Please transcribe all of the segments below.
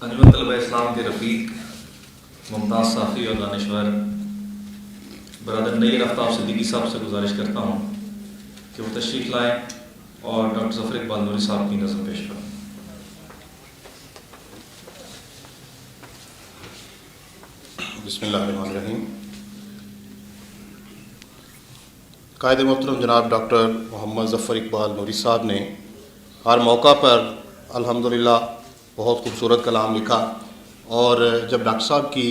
انجمن طلبہ اسلام کے رفیق ممتاز صافی اور دانشور برادر نیر آفتاب صدیقی صاحب سے گزارش کرتا ہوں کہ وہ تشریف لائیں اور ڈاکٹر ظفر اقبال نوری صاحب کی نظر پیش کریں۔ بسم اللہ الرحمن الرحیم۔ قائد محترم جناب ڈاکٹر محمد ظفر اقبال نوری صاحب نے ہر موقع پر الحمدللہ بہت خوبصورت کلام لکھا، اور جب ڈاکٹر صاحب کی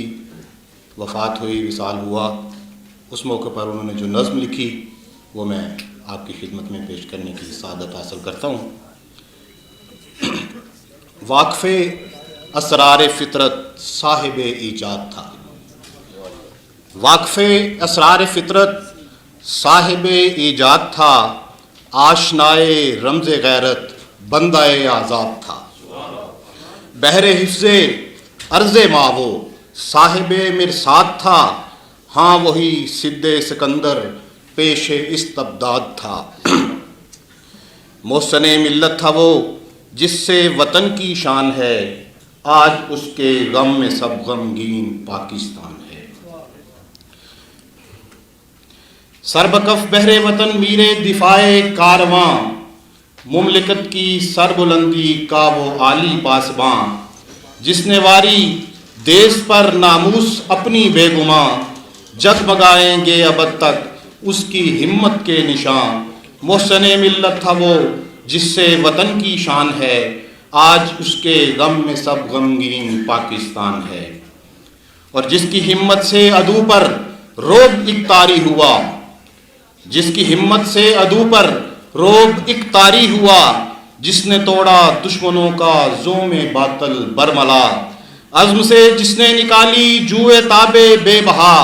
وفات ہوئی، وصال ہوا، اس موقع پر انہوں نے جو نظم لکھی وہ میں آپ کی خدمت میں پیش کرنے کی سعادت حاصل کرتا ہوں۔ واقف اسرار فطرت صاحب ایجاد تھا، واقف اسرار فطرت صاحب ایجاد تھا، آشنائے رمز غیرت بندہ آزاد تھا، بحر حفظ عرض ماو صاحب مرصاد تھا، ہاں وہی سد سکندر پیش استبداد تھا، محسن ملت تھا وہ جس سے وطن کی شان ہے، آج اس کے غم میں سب غمگین پاکستان ہے، سربکف بحر وطن میر دفاع کارواں، مملکت کی سر بلندی کا وہ عالی پاسباں، جس نے واری دیس پر ناموس اپنی بے گماں، جگمگائیں گے ابد تک اس کی ہمت کے نشان، محسن ملت تھا وہ جس سے وطن کی شان ہے، آج اس کے غم میں سب غمگین پاکستان ہے، اور جس کی ہمت سے عدو پر روب اکتاری ہوا، جس کی ہمت سے عدو پر روب اکتاری ہوا، جس نے توڑا دشمنوں کا زوم باطل برملا، عزم سے جس نے نکالی جوئے تاب بے بہا،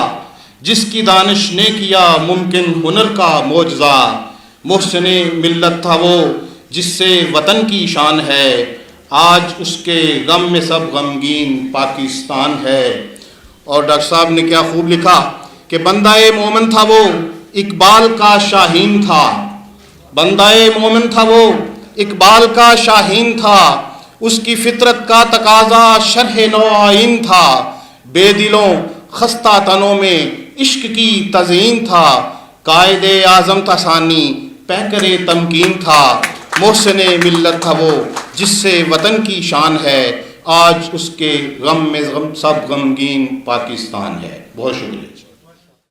جس کی دانش نے کیا ممکن ہنر کا معجزہ، محسن ملت تھا وہ جس سے وطن کی شان ہے، آج اس کے غم میں سب غمگین پاکستان ہے۔ اور ڈاکٹر صاحب نے کیا خوب لکھا کہ بندہ مومن تھا وہ اقبال کا شاہین تھا، بندہ مومن تھا وہ اقبال کا شاہین تھا، اس کی فطرت کا تقاضا شرح نو آئین تھا، بے دلوں خستہ تنوں میں عشق کی تزئین تھا، قائد اعظم تھا ثانی پیکر تمکین تھا، محسن ملت تھا وہ جس سے وطن کی شان ہے، آج اس کے غم میں سب غمگین پاکستان ہے۔ بہت شکریہ۔